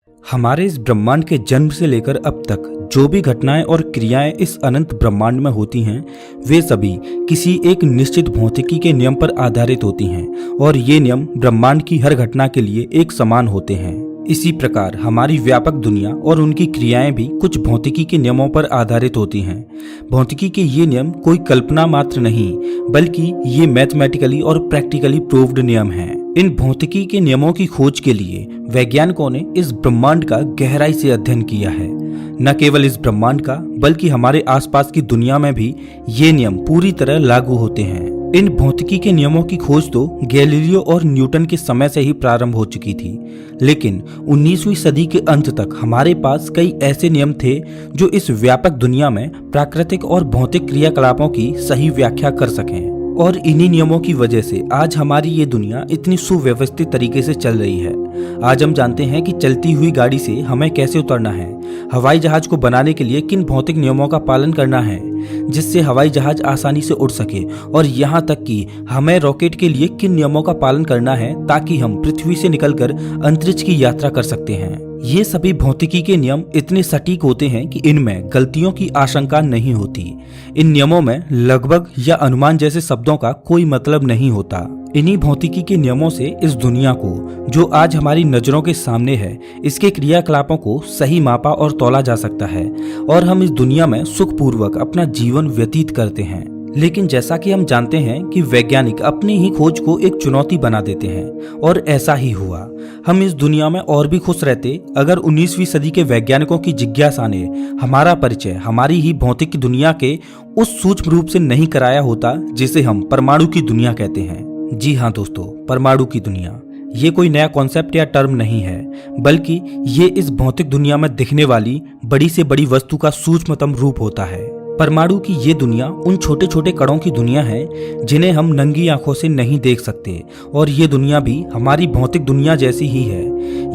हमारे इस ब्रह्मांड के जन्म से लेकर अब तक जो भी घटनाएं और क्रियाएं इस अनंत ब्रह्मांड में होती हैं, वे सभी किसी एक निश्चित भौतिकी के नियम पर आधारित होती हैं और ये नियम ब्रह्मांड की हर घटना के लिए एक समान होते हैं। इसी प्रकार हमारी व्यापक दुनिया और उनकी क्रियाएं भी कुछ भौतिकी के नियमों पर आधारित होती हैं। भौतिकी के ये नियम कोई कल्पना मात्र नहीं, बल्कि ये मैथमेटिकली और प्रैक्टिकली प्रूव्ड नियम हैं। इन भौतिकी के नियमों की खोज के लिए वैज्ञानिकों ने इस ब्रह्मांड का गहराई से अध्ययन किया है। न केवल इस ब्रह्मांड का, बल्कि हमारे आसपास की दुनिया में भी ये नियम पूरी तरह लागू होते हैं। इन भौतिकी के नियमों की खोज तो गैलीलियो और न्यूटन के समय से ही प्रारंभ हो चुकी थी, लेकिन 19वीं सदी के अंत तक हमारे पास कई ऐसे नियम थे जो इस व्यापक दुनिया में प्राकृतिक और भौतिक क्रियाकलापों की सही व्याख्या कर सकें। और इन्हीं नियमों की वजह से आज हमारी ये दुनिया इतनी सुव्यवस्थित तरीके से चल रही है। आज हम जानते हैं कि चलती हुई गाड़ी से हमें कैसे उतरना है, हवाई जहाज को बनाने के लिए किन भौतिक नियमों का पालन करना है जिससे हवाई जहाज आसानी से उड़ सके, और यहाँ तक कि हमें रॉकेट के लिए किन नियमों का पालन करना है ताकि हम पृथ्वी से निकलकर अंतरिक्ष की यात्रा कर सकते हैं। ये सभी भौतिकी के नियम इतने सटीक होते हैं कि इनमें गलतियों की आशंका नहीं होती। इन नियमों में लगभग या अनुमान जैसे शब्दों का कोई मतलब नहीं होता। इन्हीं भौतिकी के नियमों से इस दुनिया को, जो आज हमारी नजरों के सामने है, इसके क्रियाकलापों को सही मापा और तौला जा सकता है और हम इस दुनिया में सुखपूर्वक अपना जीवन व्यतीत करते हैं। लेकिन जैसा कि हम जानते हैं कि वैज्ञानिक अपनी ही खोज को एक चुनौती बना देते हैं, और ऐसा ही हुआ। हम इस दुनिया में और भी खुश रहते अगर 19वीं सदी के वैज्ञानिकों की जिज्ञासा ने हमारा परिचय हमारी ही भौतिक दुनिया के उस सूक्ष्म रूप से नहीं कराया होता जिसे हम परमाणु की दुनिया कहते हैं। जी हाँ दोस्तों, परमाणु की दुनिया ये कोई नया कॉन्सेप्ट या टर्म नहीं है, बल्कि ये इस भौतिक दुनिया में दिखने वाली बड़ी से बड़ी वस्तु का सूक्ष्मतम रूप होता है। परमाणु की ये दुनिया उन छोटे छोटे कणों की दुनिया है जिन्हें हम नंगी आंखों से नहीं देख सकते, और ये दुनिया भी हमारी भौतिक दुनिया जैसी ही है।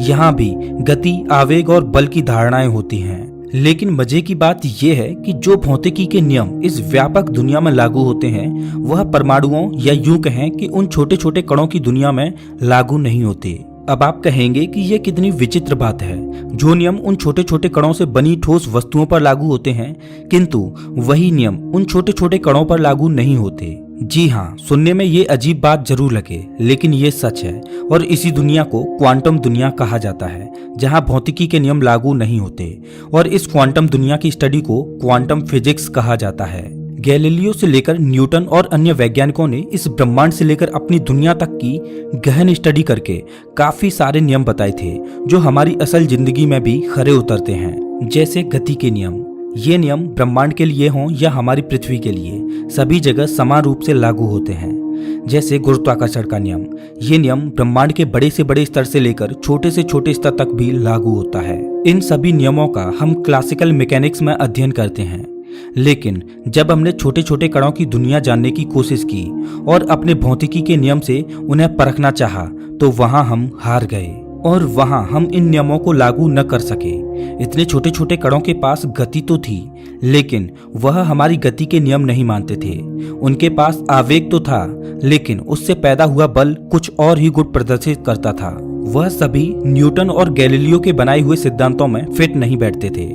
यहाँ भी गति, आवेग और बल की धारणाएं होती हैं। लेकिन मजे की बात यह है कि जो भौतिकी के नियम इस व्यापक दुनिया में लागू होते हैं, वह परमाणुओं या यूं कहें कि उन छोटे छोटे कणों की दुनिया में लागू नहीं होते। अब आप कहेंगे कि यह कितनी विचित्र बात है। जो नियम उन छोटे छोटे कणों से बनी ठोस वस्तुओं पर लागू होते हैं, किंतु वही नियम उन छोटे छोटे कणों पर लागू नहीं होते। जी हाँ, सुनने में ये अजीब बात जरूर लगे, लेकिन ये सच है। और इसी दुनिया को क्वांटम दुनिया कहा जाता है, जहाँ भौतिकी के नियम लागू नहीं होते, और इस क्वांटम दुनिया की स्टडी को क्वांटम फिजिक्स कहा जाता है। गैलीलियो से लेकर न्यूटन और अन्य वैज्ञानिकों ने इस ब्रह्मांड से लेकर अपनी दुनिया तक की गहन स्टडी करके काफी सारे नियम बताए थे जो हमारी असल जिंदगी में भी खरे उतरते हैं। जैसे गति के नियम। ये नियम ब्रह्मांड के लिए हों या हमारी पृथ्वी के लिए, सभी जगह समान रूप से लागू होते हैं। जैसे गुरुत्वाकर्षण का नियम। ये नियम ब्रह्मांड के बड़े से बड़े स्तर से लेकर छोटे से छोटे स्तर तक भी लागू होता है। इन सभी नियमों का हम क्लासिकल मैकेनिक्स में अध्ययन करते हैं, लेकिन जब हमने छोटे छोटे कणों की दुनिया जानने की कोशिश की और अपने भौतिकी के नियम से उन्हें परखना चाहा, तो वहां हम हार गए और वहां हम इन नियमों को लागू न कर सके। इतने छोटे छोटे कणों के पास गति तो थी, लेकिन वह हमारी गति के नियम नहीं मानते थे। उनके पास आवेग तो था, लेकिन उससे पैदा हुआ बल कुछ और ही गुण प्रदर्शित करता था। वह सभी न्यूटन और गैलीलियो के बनाए हुए सिद्धांतों में फिट नहीं बैठते थे।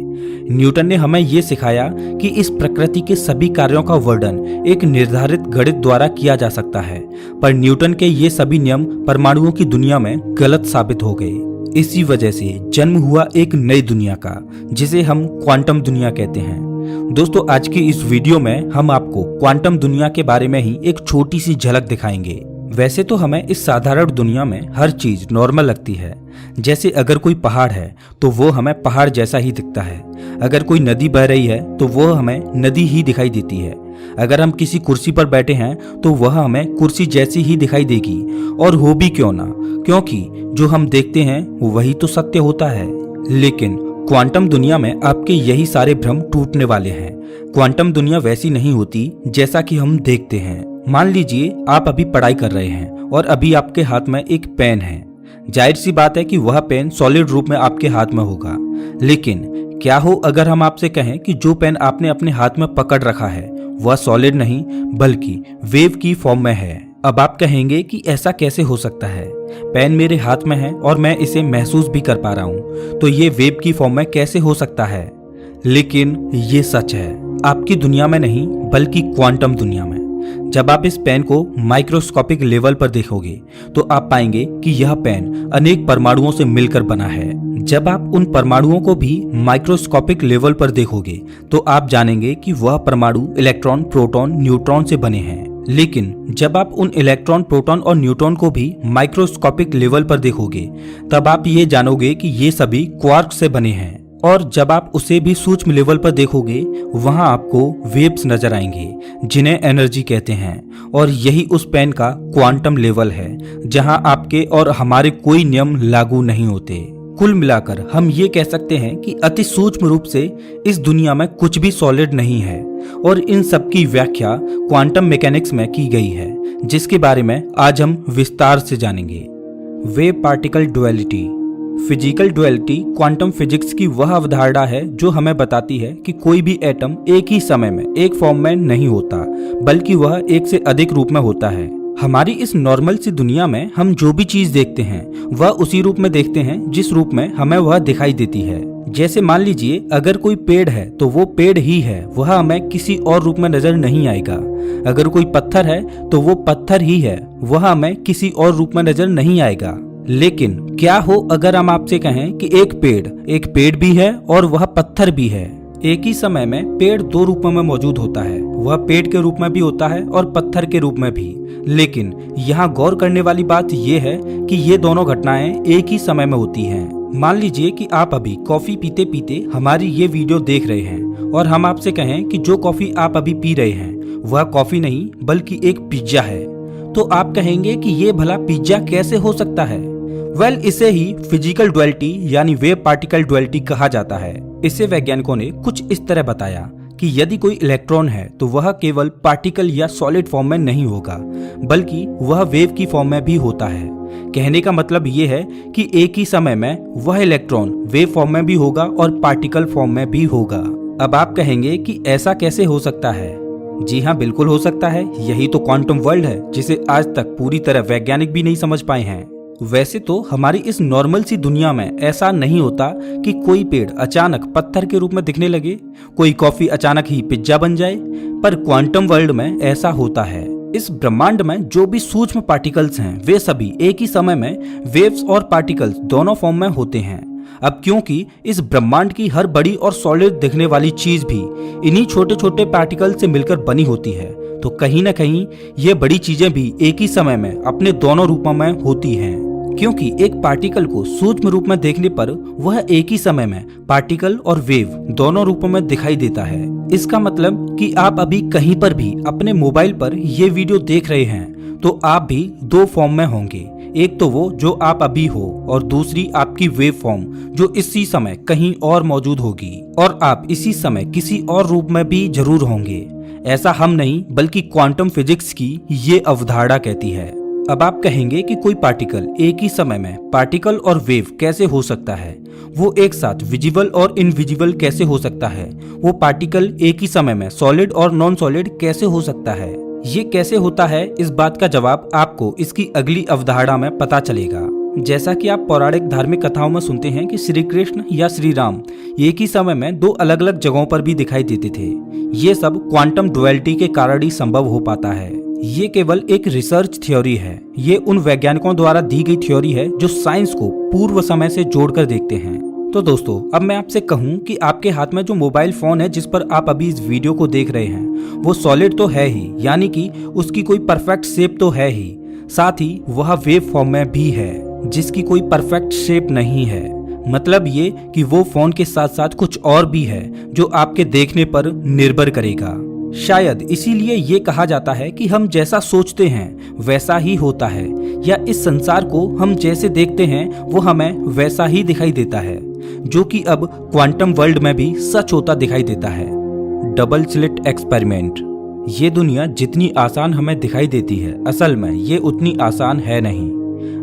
न्यूटन ने हमें यह सिखाया कि इस प्रकृति के सभी कार्यों का वर्णन एक निर्धारित गणित द्वारा किया जा सकता है, पर न्यूटन के ये सभी नियम परमाणुओं की दुनिया में गलत साबित हो गए। इसी वजह से जन्म हुआ एक नई दुनिया का, जिसे हम क्वांटम दुनिया कहते हैं। दोस्तों, आज की इस वीडियो में हम आपको क्वांटम दुनिया के बारे में ही एक छोटी सी झलक दिखाएंगे। वैसे तो हमें इस साधारण दुनिया में हर चीज नॉर्मल लगती है। जैसे अगर कोई पहाड़ है तो वो हमें पहाड़ जैसा ही दिखता है, अगर कोई नदी बह रही है तो वो हमें नदी ही दिखाई देती है, अगर हम किसी कुर्सी पर बैठे हैं तो वह हमें कुर्सी जैसी ही दिखाई देगी, और हो भी क्यों ना, क्योंकि जो हम देखते हैं वही तो सत्य होता है। लेकिन क्वांटम दुनिया में आपके यही सारे भ्रम टूटने वाले हैं। क्वांटम दुनिया वैसी नहीं होती जैसा कि हम देखते हैं। मान लीजिए आप अभी पढ़ाई कर रहे हैं और अभी आपके हाथ में एक पेन है। जाहिर सी बात है कि वह पेन सॉलिड रूप में आपके हाथ में होगा, लेकिन क्या हो अगर हम आपसे कहें कि जो पेन आपने अपने हाथ में पकड़ रखा है वह सॉलिड नहीं बल्कि वेव की फॉर्म में है। अब आप कहेंगे कि ऐसा कैसे हो सकता है, पेन मेरे हाथ में है और मैं इसे महसूस भी कर पा रहा हूँ, तो ये वेव की फॉर्म में कैसे हो सकता है। लेकिन ये सच है, आपकी दुनिया में नहीं बल्कि क्वांटम दुनिया में। जब आप इस पेन को माइक्रोस्कोपिक लेवल पर देखोगे तो आप पाएंगे कि यह पेन अनेक परमाणुओं से मिलकर बना है। जब आप उन परमाणुओं को भी माइक्रोस्कोपिक लेवल पर देखोगे तो आप जानेंगे कि वह परमाणु इलेक्ट्रॉन, प्रोटॉन, न्यूट्रॉन से बने हैं। लेकिन जब आप उन इलेक्ट्रॉन, प्रोटॉन और न्यूट्रॉन को भी माइक्रोस्कोपिक लेवल पर देखोगे तब आप ये जानोगे कि ये सभी क्वार्क से बने हैं। और जब आप उसे भी सूक्ष्म लेवल पर देखोगे वहां आपको वेव्स नजर आएंगे जिन्हें एनर्जी कहते हैं। और यही उस पेन का क्वांटम लेवल है जहां आपके और हमारे कोई नियम लागू नहीं होते। कुल मिलाकर हम ये कह सकते हैं कि अति सूक्ष्म रूप से इस दुनिया में कुछ भी सॉलिड नहीं है और इन सब की व्याख्या क्वांटम मैकेनिक्स में की गई है, जिसके बारे में आज हम विस्तार से जानेंगे। Wave particle duality. Physical duality quantum physics की वह अवधारणा है जो हमें बताती है कि कोई भी एटम एक ही समय में एक फॉर्म में नहीं होता, बल्कि वह एक से अधिक रूप में होता है। हमारी इस नॉर्मल सी दुनिया में हम जो भी चीज देखते हैं वह उसी रूप में देखते हैं जिस रूप में हमें वह दिखाई देती है। जैसे मान लीजिए अगर कोई पेड़ है तो वो पेड़ ही है, वह हमें किसी और रूप में नजर नहीं आएगा। अगर कोई पत्थर है तो वो पत्थर ही है, वह हमें किसी और रूप में नजर नहीं आएगा। लेकिन क्या हो अगर हम आपसे कहें कि एक पेड़ भी है और वह पत्थर भी है। एक ही समय में पेड़ दो रूपों में मौजूद होता है, वह पेड़ के रूप में भी होता है और पत्थर के रूप में भी। लेकिन यहाँ गौर करने वाली बात यह है कि ये दोनों घटनाएं एक ही समय में होती हैं। मान लीजिए कि आप अभी कॉफी पीते पीते हमारी ये वीडियो देख रहे हैं और हम आपसे कहें कि जो कॉफी आप अभी पी रहे हैं वह कॉफी नहीं बल्कि एक पिज्जा है, तो आप कहेंगे कि ये भला पिज्जा कैसे हो सकता है। इसे ही फिजिकल डुअलिटी यानी वेव पार्टिकल डुअलिटी कहा जाता है। इसे वैज्ञानिकों ने कुछ इस तरह बताया कि यदि कोई इलेक्ट्रॉन है तो वह केवल पार्टिकल या सॉलिड फॉर्म में नहीं होगा, बल्कि वह वेव की फॉर्म में भी होता है। कहने का मतलब ये है कि एक ही समय में वह इलेक्ट्रॉन वेव फॉर्म में भी होगा और पार्टिकल फॉर्म में भी होगा। अब आप कहेंगे कि ऐसा कैसे हो सकता है। जी हाँ, बिल्कुल हो सकता है। यही तो क्वांटम वर्ल्ड है जिसे आज तक पूरी तरह वैज्ञानिक भी नहीं समझ पाए हैं। वैसे तो हमारी इस नॉर्मल सी दुनिया में ऐसा नहीं होता कि कोई पेड़ अचानक पत्थर के रूप में दिखने लगे, कोई कॉफी अचानक ही पिज्जा बन जाए, पर क्वांटम वर्ल्ड में ऐसा होता है। इस ब्रह्मांड में जो भी सूक्ष्म पार्टिकल्स हैं वे सभी एक ही समय में वेव्स और पार्टिकल्स दोनों फॉर्म में होते हैं। अब क्योंकि इस ब्रह्मांड की हर बड़ी और सॉलिड दिखने वाली चीज भी इन्हीं छोटे छोटे पार्टिकल से मिलकर बनी होती है, तो कहीं ना कहीं ये बड़ी चीजें भी एक ही समय में अपने दोनों रूपों में होती हैं। क्योंकि एक पार्टिकल को सूक्ष्म रूप में देखने पर वह एक ही समय में पार्टिकल और वेव दोनों रूपों में दिखाई देता है। इसका मतलब कि आप अभी कहीं पर भी अपने मोबाइल पर ये वीडियो देख रहे हैं तो आप भी दो फॉर्म में होंगे, एक तो वो जो आप अभी हो और दूसरी आपकी वेव फॉर्म जो इसी समय कहीं और मौजूद होगी, और आप इसी समय किसी और रूप में भी जरूर होंगे। ऐसा हम नहीं बल्कि क्वांटम फिजिक्स की ये अवधारणा कहती है। अब आप कहेंगे कि कोई पार्टिकल एक ही समय में पार्टिकल और वेव कैसे हो सकता है, वो एक साथ विजिबल और इनविजिबल कैसे हो सकता है, वो पार्टिकल एक ही समय में सॉलिड और नॉन सॉलिड कैसे हो सकता है। ये कैसे होता है, इस बात का जवाब आपको इसकी अगली अवधारणा में पता चलेगा। जैसा कि आप पौराणिक धार्मिक कथाओं में सुनते हैं कि श्री कृष्ण या श्री राम एक ही समय में दो अलग अलग जगहों पर भी दिखाई देते थे। ये सब क्वांटम डुअलिटी के कारण ही संभव हो पाता है। ये केवल एक रिसर्च थ्योरी है। ये उन वैज्ञानिकों द्वारा दी गई थ्योरी है जो साइंस को पूर्व समय से जोड़कर देखते हैं। तो दोस्तों, अब मैं आपसे कहूँ कि आपके हाथ में जो मोबाइल फोन है जिस पर आप अभी इस वीडियो को देख रहे हैं वो सॉलिड तो है ही, यानी कि उसकी कोई परफेक्ट शेप तो है ही, साथ ही वह वेव फॉर्म में भी है जिसकी कोई परफेक्ट शेप नहीं है। मतलब ये कि वो फोन के साथ साथ कुछ और भी है जो आपके देखने पर निर्भर करेगा। शायद इसीलिए ये कहा जाता है कि हम जैसा सोचते हैं वैसा ही होता है, या इस संसार को हम जैसे देखते हैं वो हमें वैसा ही दिखाई देता है, जो कि अब क्वांटम वर्ल्ड में भी सच होता दिखाई देता है। Double slit experiment. ये दुनिया जितनी आसान हमें दिखाई देती है असल में ये उतनी आसान है नहीं।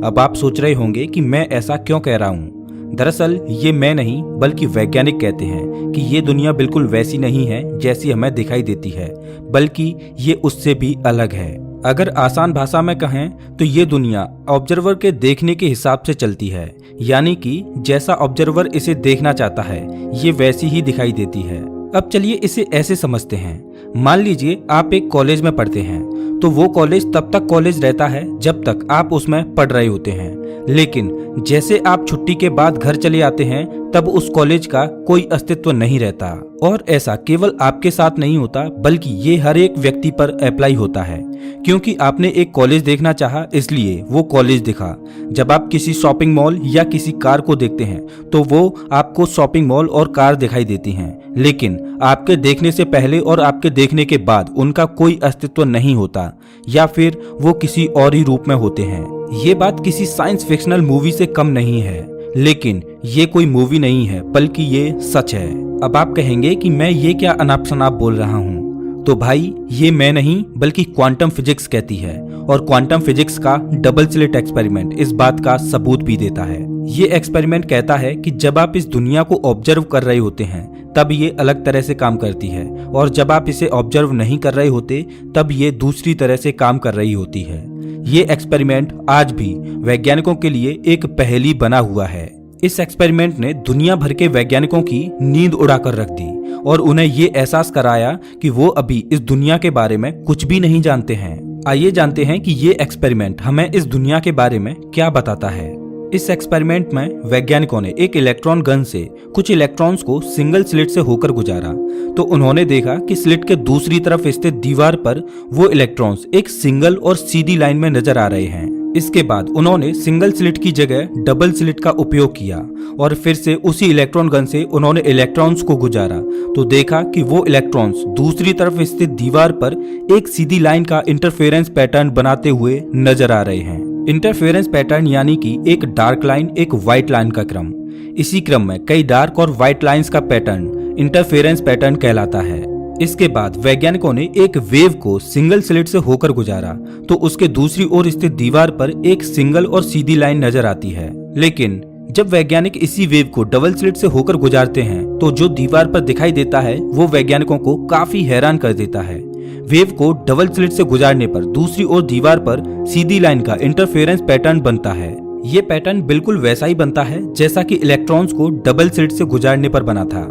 अब आप सोच रहे होंगे कि मैं ऐसा क्यों कह रहा हूँ। दरअसल ये मैं नहीं बल्कि वैज्ञानिक कहते हैं कि ये दुनिया बिल्कुल वैसी नहीं है जैसी हमें दिखाई देती है, बल्कि ये उससे भी अलग है। अगर आसान भाषा में कहें तो ये दुनिया ऑब्जर्वर के देखने के हिसाब से चलती है, यानी कि जैसा ऑब्जर्वर इसे देखना चाहता है ये वैसी ही दिखाई देती है। अब चलिए इसे ऐसे समझते हैं। मान लीजिए आप एक कॉलेज में पढ़ते हैं, तो वो कॉलेज तब तक कॉलेज रहता है जब तक आप उसमें पढ़ रहे होते हैं, लेकिन जैसे आप छुट्टी के बाद घर चले आते हैं तब उस कॉलेज का कोई अस्तित्व नहीं रहता। और ऐसा केवल आपके साथ नहीं होता बल्कि ये हर एक व्यक्ति पर अप्लाई होता है, क्योंकि आपने एक कॉलेज देखना चाहा इसलिए वो कॉलेज दिखा। जब आप किसी शॉपिंग मॉल या किसी कार को देखते हैं तो वो आपको शॉपिंग मॉल और कार दिखाई देती हैं, लेकिन आपके देखने से पहले और आपके देखने के बाद उनका कोई अस्तित्व नहीं होता, या फिर वो किसी और ही रूप में होते हैं। ये बात किसी साइंस फिक्शनल मूवी से कम नहीं है, लेकिन ये कोई मूवी नहीं है बल्कि ये सच है। अब आप कहेंगे कि मैं ये क्या अनाप शनाप बोल रहा हूँ, तो भाई ये मैं नहीं बल्कि क्वांटम फिजिक्स कहती है, और क्वांटम फिजिक्स का डबल स्लिट एक्सपेरिमेंट इस बात का सबूत भी देता है। ये एक्सपेरिमेंट कहता है कि जब आप इस दुनिया को ऑब्जर्व कर रहे होते हैं तब ये अलग तरह से काम करती है, और जब आप इसे ऑब्जर्व नहीं कर रहे होते तब ये दूसरी तरह से काम कर रही होती है। ये एक्सपेरिमेंट आज भी वैज्ञानिकों के लिए एक पहेली बना हुआ है। इस एक्सपेरिमेंट ने दुनिया भर के वैज्ञानिकों की नींद उड़ाकर रख दी और उन्हें ये एहसास कराया कि वो अभी इस दुनिया के बारे में कुछ भी नहीं जानते हैं। आइए जानते हैं कि ये एक्सपेरिमेंट हमें इस दुनिया के बारे में क्या बताता है। इस एक्सपेरिमेंट में वैज्ञानिकों ने एक इलेक्ट्रॉन गन से कुछ इलेक्ट्रॉन्स को सिंगल स्लिट से होकर गुजारा, तो उन्होंने देखा कि स्लिट के दूसरी तरफ स्थित दीवार पर वो इलेक्ट्रॉन्स एक सिंगल और सीधी लाइन में नजर आ रहे हैं। इसके बाद उन्होंने सिंगल स्लिट की जगह डबल स्लिट का उपयोग किया और फिर से उसी इलेक्ट्रॉन गन से उन्होंने इलेक्ट्रॉन्स को गुजारा, तो देखा कि वो इलेक्ट्रॉन्स दूसरी तरफ स्थित दीवार पर एक सीधी लाइन का इंटरफेरेंस पैटर्न बनाते हुए नजर आ रहे हैं। इंटरफेरेंस पैटर्न यानी कि एक डार्क लाइन एक व्हाइट लाइन का क्रम। इसी क्रम में कई डार्क और व्हाइट लाइंस का पैटर्न इंटरफेरेंस पैटर्न कहलाता है। इसके बाद वैज्ञानिकों ने एक वेव को सिंगल स्लिट से होकर गुजारा, तो उसके दूसरी ओर स्थित दीवार पर एक सिंगल और सीधी लाइन नजर आती है। लेकिन जब वैज्ञानिक इसी वेव को डबल स्लिट से होकर गुजारते हैं तो जो दीवार पर दिखाई देता है वो वैज्ञानिकों को काफी हैरान कर देता है। वेव को डबल स्लिट से गुजारने पर दूसरी ओर दीवार पर सीधी लाइन का इंटरफेरेंस पैटर्न बनता है। ये पैटर्न बिल्कुल वैसा ही बनता है जैसा कि इलेक्ट्रॉन्स को डबल स्लिट से गुजारने पर बना था।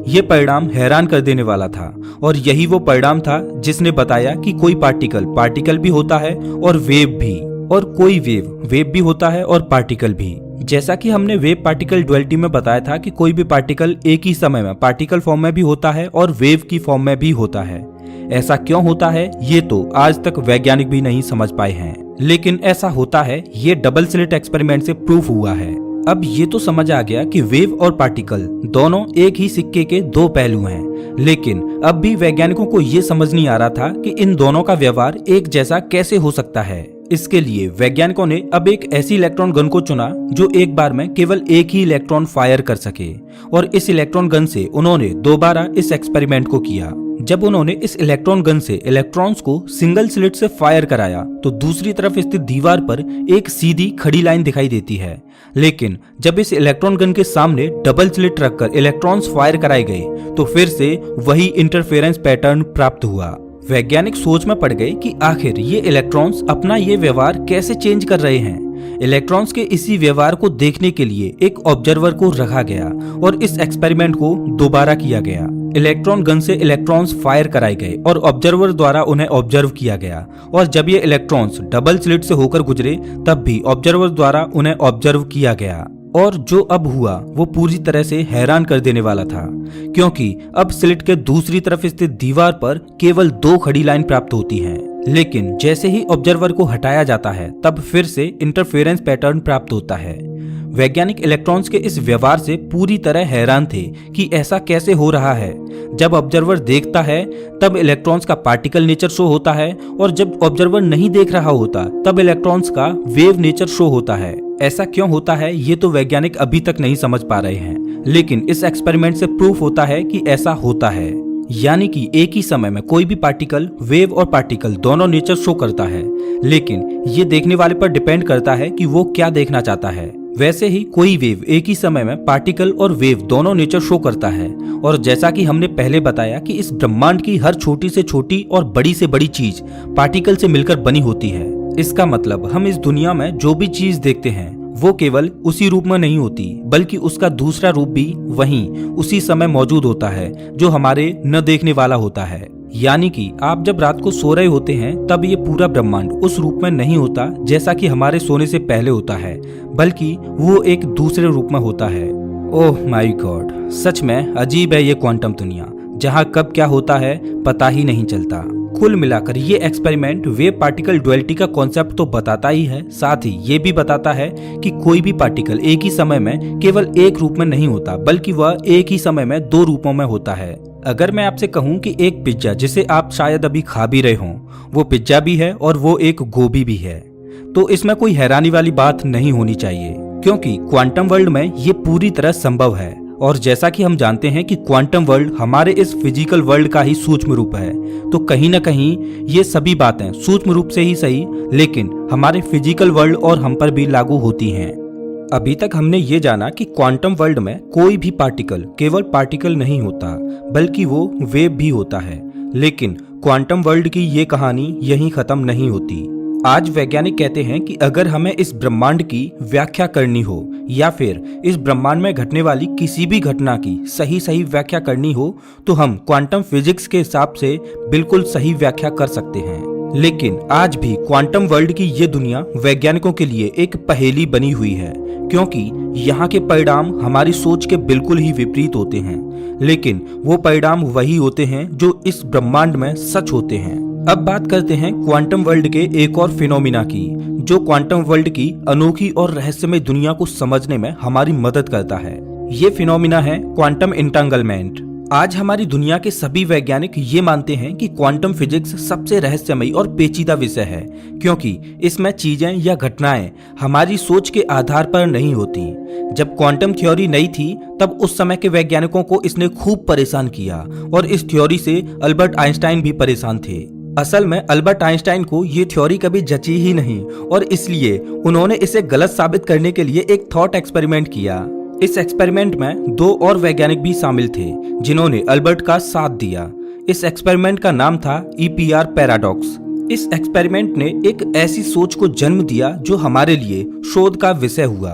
ये परिणाम हैरान कर देने वाला था, और यही वो परिणाम था जिसने बताया कि कोई पार्टिकल भी होता है और वेव भी, और कोई वेव भी होता है और पार्टिकल भी। जैसा कि हमने वेव पार्टिकल ड्युअलिटी में बताया था कि कोई भी पार्टिकल एक ही समय में पार्टिकल फॉर्म में भी होता है और वेव की फॉर्म में भी होता है। ऐसा क्यों होता है ये तो आज तक वैज्ञानिक भी नहीं समझ पाए हैं, लेकिन ऐसा होता है ये डबल स्लिट एक्सपेरिमेंट से प्रूफ हुआ है। अब ये तो समझ आ गया कि वेव और पार्टिकल दोनों एक ही सिक्के के दो पहलू हैं, लेकिन अब भी वैज्ञानिकों को ये समझ नहीं आ रहा था कि इन दोनों का व्यवहार एक जैसा कैसे हो सकता है। इसके लिए वैज्ञानिकों ने अब एक ऐसी इलेक्ट्रॉन गन को चुना जो एक बार में केवल एक ही इलेक्ट्रॉन फायर कर सके, और इस इलेक्ट्रॉन गन से उन्होंने दोबारा इस एक्सपेरिमेंट को किया। जब उन्होंने इस इलेक्ट्रॉन गन से इलेक्ट्रॉन्स को सिंगल स्लिट से फायर कराया तो दूसरी तरफ स्थित दीवार पर एक सीधी खड़ी लाइन दिखाई देती है, लेकिन जब इस इलेक्ट्रॉन गन के सामने डबल स्लिट रखकर इलेक्ट्रॉन्स फायर कराए गए तो फिर से वही इंटरफेरेंस पैटर्न प्राप्त हुआ। वैज्ञानिक सोच में पड़ गए कि आखिर ये इलेक्ट्रॉन्स अपना ये व्यवहार कैसे चेंज कर रहे हैं। इलेक्ट्रॉन्स के इसी व्यवहार को देखने के लिए एक ऑब्जर्वर को रखा गया और इस एक्सपेरिमेंट को दोबारा किया गया। इलेक्ट्रॉन गन से इलेक्ट्रॉन्स फायर कराए गए और ऑब्जर्वर द्वारा उन्हें ऑब्जर्व किया गया, और जब ये इलेक्ट्रॉन्स डबल स्लिट से होकर गुजरे तब भी ऑब्जर्वर द्वारा उन्हें ऑब्जर्व किया गया। और जो अब हुआ वो पूरी तरह से हैरान कर देने वाला था, क्योंकि अब स्लिट के दूसरी तरफ स्थित दीवार पर केवल दो खड़ी लाइन प्राप्त होती हैं, लेकिन जैसे ही ऑब्जर्वर को हटाया जाता है तब फिर से इंटरफेरेंस पैटर्न प्राप्त होता है। वैज्ञानिक इलेक्ट्रॉन्स के इस व्यवहार से पूरी तरह हैरान थे कि ऐसा कैसे हो रहा है। जब ऑब्जर्वर देखता है तब इलेक्ट्रॉन्स का पार्टिकल नेचर शो होता है, और जब ऑब्जर्वर नहीं देख रहा होता तब इलेक्ट्रॉन्स का वेव नेचर शो होता है। ऐसा क्यों होता है ये तो वैज्ञानिक अभी तक नहीं समझ पा रहे हैं, लेकिन इस एक्सपेरिमेंट से प्रूफ होता है कि ऐसा होता है। यानी कि एक ही समय में कोई भी पार्टिकल, वेव और पार्टिकल दोनों नेचर शो करता है, लेकिन ये देखने वाले पर डिपेंड करता है कि वो क्या देखना चाहता है। वैसे ही कोई वेव एक ही समय में पार्टिकल और वेव दोनों नेचर शो करता है। और जैसा कि हमने पहले बताया कि इस ब्रह्मांड की हर छोटी से छोटी और बड़ी से बड़ी चीज पार्टिकल से मिलकर बनी होती है। इसका मतलब हम इस दुनिया में जो भी चीज देखते हैं वो केवल उसी रूप में नहीं होती, बल्कि उसका दूसरा रूप भी वहीं उसी समय मौजूद होता है जो हमारे न देखने वाला होता है। यानी कि आप जब रात को सो रहे होते हैं तब ये पूरा ब्रह्मांड उस रूप में नहीं होता जैसा कि हमारे सोने से पहले होता है, बल्कि वो एक दूसरे रूप में होता है। ओह माय गॉड, सच में अजीब है ये क्वांटम दुनिया, जहाँ कब क्या होता है पता ही नहीं चलता। कुल मिलाकर ये एक्सपेरिमेंट वेव पार्टिकल डुअलिटी का कॉन्सेप्ट तो बताता ही है, साथ ही ये भी बताता है कि कोई भी पार्टिकल एक ही समय में केवल एक रूप में नहीं होता, बल्कि वह एक ही समय में दो रूपों में होता है। अगर मैं आपसे कहूं कि एक पिज्जा जिसे आप शायद अभी खा भी रहे हों वो पिज्जा भी है और वो एक गोभी भी है, तो इसमें कोई हैरानी वाली बात नहीं होनी चाहिए, क्योंकि क्वांटम वर्ल्ड में ये पूरी तरह संभव है। और जैसा कि हम जानते हैं कि क्वांटम वर्ल्ड हमारे इस फिजिकल वर्ल्ड का ही सूक्ष्म रूप है, तो कहीं ना कहीं ये सभी बातें सूक्ष्म रूप से ही सही लेकिन हमारे फिजिकल वर्ल्ड और हम पर भी लागू होती हैं। अभी तक हमने ये जाना कि क्वांटम वर्ल्ड में कोई भी पार्टिकल केवल पार्टिकल नहीं होता, बल्कि वो वेव भी होता है। लेकिन क्वांटम वर्ल्ड की ये कहानी यहीं खत्म नहीं होती। आज वैज्ञानिक कहते हैं कि अगर हमें इस ब्रह्मांड की व्याख्या करनी हो या फिर इस ब्रह्मांड में घटने वाली किसी भी घटना की सही व्याख्या करनी हो तो हम क्वांटम फिजिक्स के हिसाब से बिल्कुल सही व्याख्या कर सकते हैं। लेकिन आज भी क्वांटम वर्ल्ड की ये दुनिया वैज्ञानिकों के लिए एक पहेली बनी हुई है, क्योंकि यहाँ के परिणाम हमारी सोच के बिल्कुल ही विपरीत होते हैं, लेकिन वो परिणाम वही होते हैं जो इस ब्रह्मांड में सच होते हैं। अब बात करते हैं क्वांटम वर्ल्ड के एक और फिनोमिना की, जो क्वांटम वर्ल्ड की अनोखी और रहस्यमय दुनिया को समझने में हमारी मदद करता है। ये फिनोमिना है क्वांटम इंटेंगलमेंट। आज हमारी दुनिया के सभी वैज्ञानिक ये मानते हैं कि क्वांटम फिजिक्स सबसे रहस्यमयी और पेचीदा विषय है, क्योंकि इसमें चीजें या घटनाएं हमारी सोच के आधार पर नहीं होती। जब क्वांटम थ्योरी नई थी तब उस समय के वैज्ञानिकों को इसने खूब परेशान किया और इस थ्योरी से अल्बर्ट आइंस्टाइन भी परेशान थे। असल में अल्बर्ट आइंस्टाइन को ये थ्योरी कभी जची ही नहीं और इसलिए उन्होंने इसे गलत साबित करने के लिए एक थॉट एक्सपेरिमेंट किया। इस एक्सपेरिमेंट में दो और वैज्ञानिक भी शामिल थे जिन्होंने अल्बर्ट का साथ दिया। इस एक्सपेरिमेंट का नाम था EPR पैराडॉक्स। इस एक्सपेरिमेंट ने एक ऐसी सोच को जन्म दिया जो हमारे लिए शोध का विषय हुआ।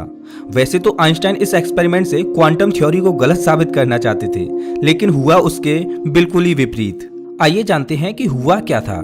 वैसे तो आइंस्टाइन इस एक्सपेरिमेंट से क्वांटम थ्योरी को गलत साबित करना चाहते थे, लेकिन हुआ उसके बिल्कुल ही विपरीत। आइए जानते हैं कि हुआ क्या था।